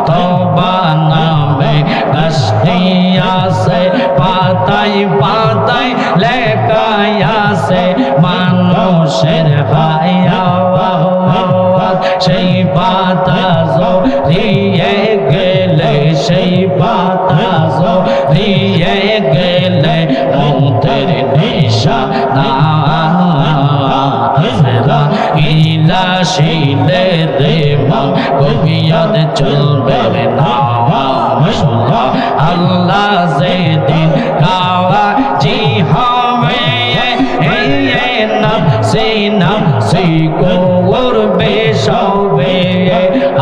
তওবা নামে কষ্টি আছে পাতায় পাতায় লেখাই আছে মানুষের হায়াত সেই পাতা জড়িয়ে গেলে সেই পাতা জড়িয়ে গেলে মৌতের নিশানা ইলা শিলে রে মন কবিয়ত চলবে না আল্লাহ যেদিন গাওয়া জি হবে নফসি নফসি করবে সবে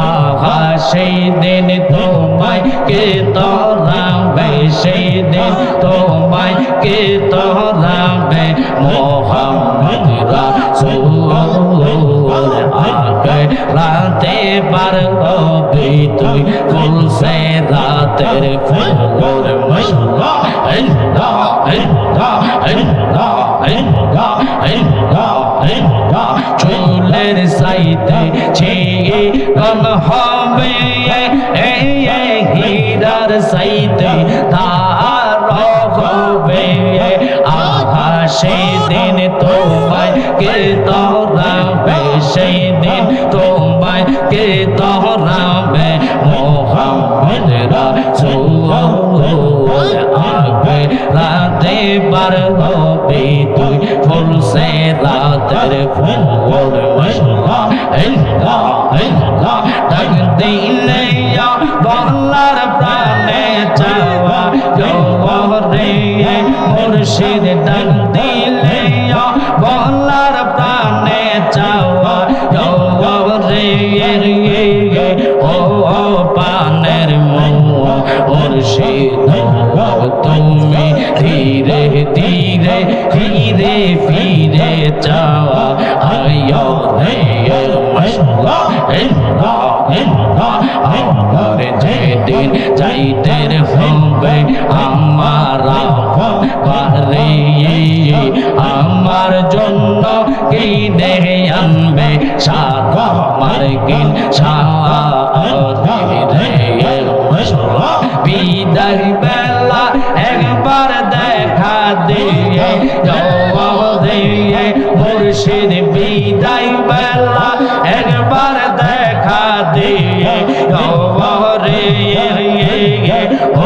আহা সেই দিন তোমায় কে তরাবে সেই দিন তোমায় কে তরাবে মোহাম্মদ রাসূল আগে রাতে পার হবে তুই ফুল সে রাতের ফুল মাশাআল্লাহ চুলের সাইতে ছিয়ে কম হবে হীরার সাইতে তার হবে আহা সেই দিন তোমায় কে তরাবে সেই দিন তোমায় কে তরাবে মোহাম্মদ রাসূল আগে রাতে পার হবে তুই ফুল সে রাতের ফুল ডাক দিলে বলার প্রাণে চাওয়া রে মুর্শিদ ডাক দিলে বলার প্রাণে চাওয়া রে ও পানের মুর্শিদ তুমি ধীরে ধীরে ফিরে ফিরে চাওয়া আয়ো রে আমার যেদিন যাইতে হবে আমার পারে আমার জন্য কিনে আনবে সাত আমার কিন বিদায় বেলা একবার দেখা দিয়ে মুর্শিদ বিদায় বেলা একবার দেখা দিয়ে ও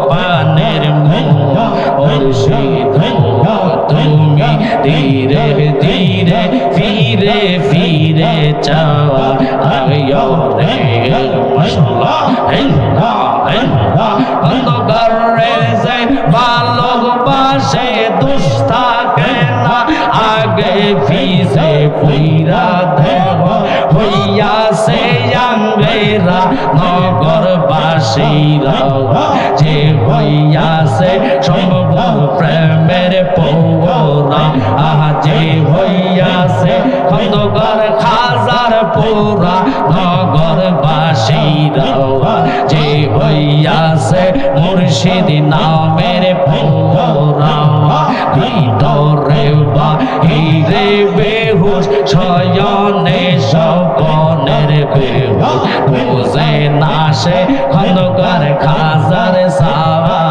পানের মুর্শিদ তুমি ধীরে ধীরে ফিরে ফিরে চাওয়া আয়ো রে অন্ধকার রেজে ভালোবাসে দুস্তাকে না আগে ফিসে পুইরা দেব হইয়াছে আঙ্গেরা নগরবাসীরা যে হইয়াছে সম্ভব প্রেমের পৌরা যে হইয়াছে খন্দকার খাজার পুরা নগরবাসীরা যে হইয়াছে মুর্শিদ নামের পৌরা ভিতরে বাহিরে বেহুশ শয়নে স্বপনের বেহুশ বুঝে না সে খন্দকার খাজার সারা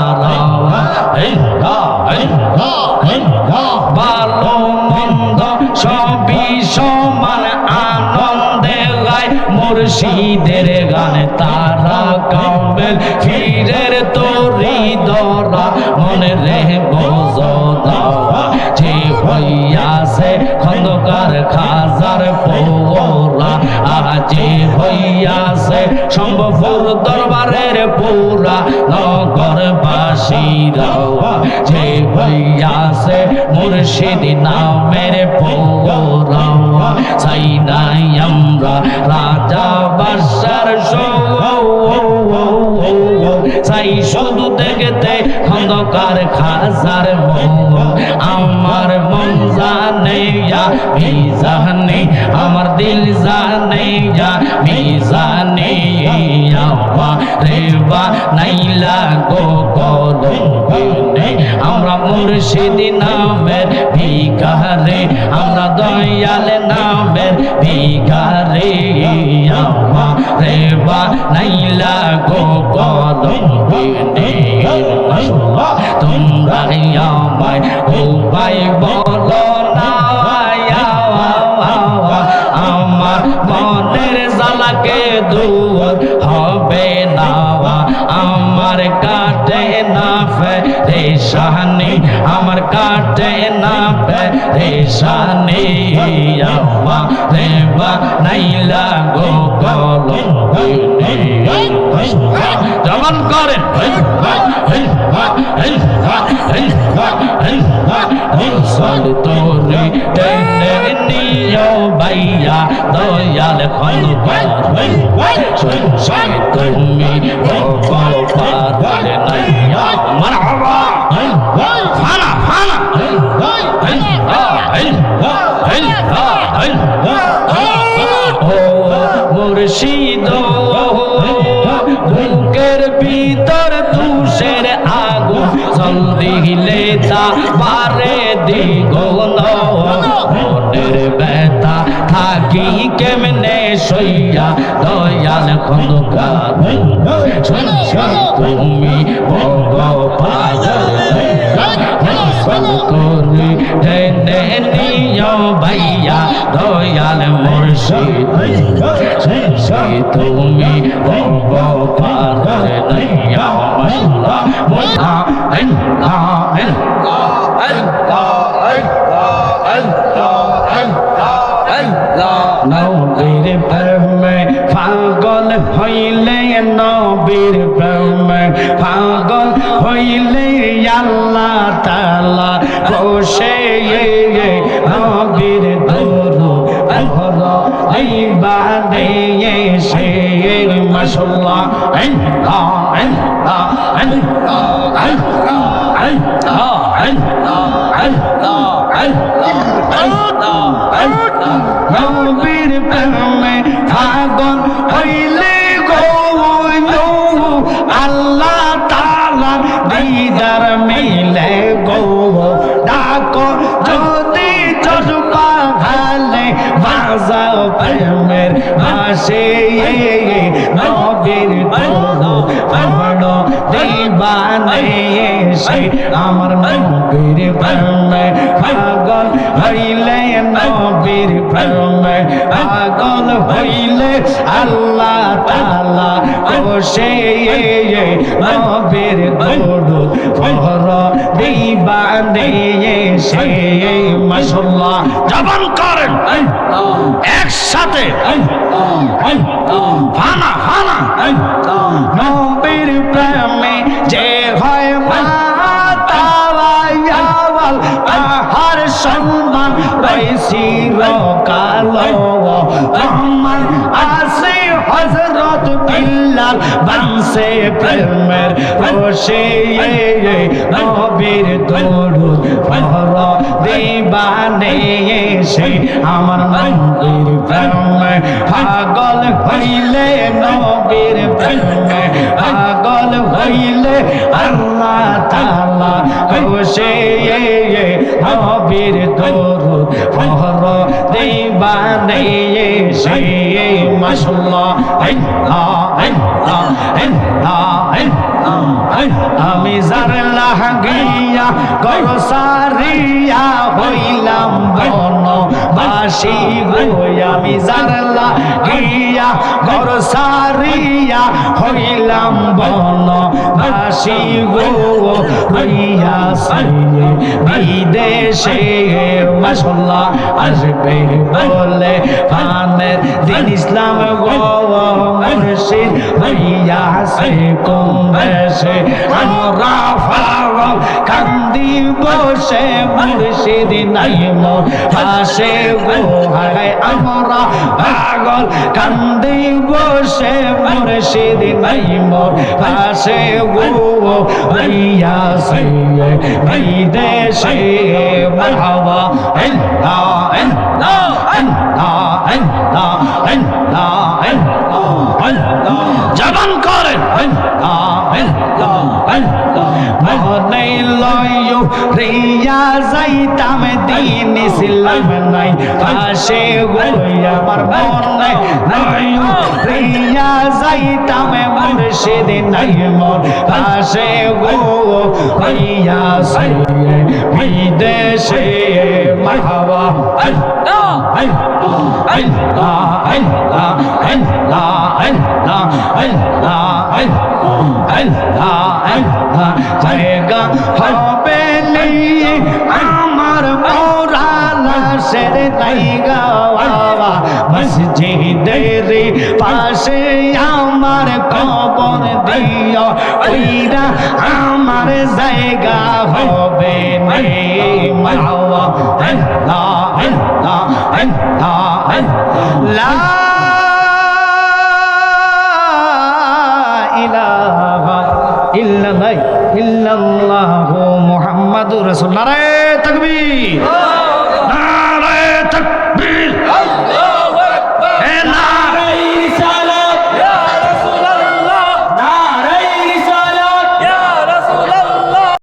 ভালো মন্দ সবই সমান আনন্দে গায় মুর্শিদের গান তারা কামেল ফিরের তরি দরা মনে রে বোঝা যে হইয়াছে খন্দকার খাজার পৌরা যে হইয়াছে সম্ভবপুর দরবারের পুরা নগরবাসীরা যে হইয়াছে মুর্শিদ নামের পৌরা চাই নাই আমরা রাজা বাদশার চাই শুধু দেখতে খন্দকার খাজার আমার মন জানে মিজানে আমার দিল জানে মিজানে রেবা নাইলা গো কলমে আমরা মুর্শিদ নামের ভিখারে আমরা দয়াল নামের ভিখারে কলমের মাশাআল্লাহ তোমরা আমায় উপায় বলো না আমার মনের জ্বালাকে দূর হবে না আমার কাটে না পেরেশানি আমার কাটে না পেরেশানি আমারে বানাইলা গো কলমের জবান করেন সল তোরে টেনে নিও ভাইয়া দয়াল খলবার তুমি পারে নাইয়া মারহাবা ফানা ফানা ও মুর্শিদ বুকের ভিতর তুষের আগুন জল দিলে তা পারে দ্বিগুণ মনের ব্যথা থাকি কেমনে সইয়া দয়াল খন্দকার তুমি ভগবান করে টেনে নিও ভাইয়া দয়াল মুর্শিদ তুমি ভগবান নাইয়া নবীর প্রেমে পাগল হইলে নবীর প্রেমে পাগল হইলে আল্লাহ তাআলা বসে নবীর দরুদ ইবাদে সে মাশাআল্লাহ নবীর প্রেমে পাগল হইলে গো আল্লাহ তাআলা দিদার মিলে গো ডাকো যদি চরপা হালে বাজাও প্রেমের বাঁশি নবীর দরুদ পড়ো দিবানে সে আমার নবীর প্রেমে পাগল হইলে নবীর প্রেমে পাগল হইলে আল্লাহ তাআলা বসে নবীর দরুদ পড়ো দিবানে সে মাশাআল্লাহ জবান করেন একসাথে ফানা ফানা নবীর প্রেমে যে হয় মাতাওয়াল আহার সম্মান রইছি রকালো রহমান আসে হযরত বিল্লাল বানসে প্রেমের রশে নবীর দরুদ পড়ো দিবানে সে আমার নবীর প্রেমে পাগল হইলে নবীর প্রেমে পাগল হইলে আল্লাহ তাআলা বসে নবীর দরুদ পড়ো দিবানে সে মাশাআল্লাহ আমি যার লাগিয়া গর সারিয়া হইলাম বনবাসী গো আমি যার লাগিয়া গর সারিয়া হইলাম বনবাসী গো হইয়া বিদেশে মাশাআল্লাহ আসবে বলে পানের দিন ইসলাম গো মুর্শিদ হইয়া সে কোন দেশে আমরা পাগল কান্দি বসে মুর্শিদ নাই মোর পাশে গো হায় আমরা পাগল কান্দি বসে মুর্শিদ নাই মোর পাশে গো হইয়া সে বিদেশে মারহাবা আল্লাহ আল্লাহ আল্লাহ আল্লাহ আল্লাহ আল্লাহ জবান করেন মনে লয়ো রিয়া যাইতাম দিন ইসলাম নাই পাশে গো আমার মনে লয়ো রিয়া যাইতাম মুর্শিদ নাই মোর পাশে গো হইয়া সে বিদেশে মারহাবা আল্লাহ আল্লাহ আল্লাহ আল্লাহ আল্লাহ আল্লাহ আল্লাহ আল্লাহ জায়গা হবে আমার মৌলানা শের জায়গা মসজিদের পাশে আমার কবর দিও ওইরা আমার জায়গা হবে নে মাওয়া আল্লাহ আল্লাহ আল্লাহ লা ইলাহা ইল্লাল্লাহু মুহাম্মাদুর রাসূলুল্লাহ। নারে তাকবীর।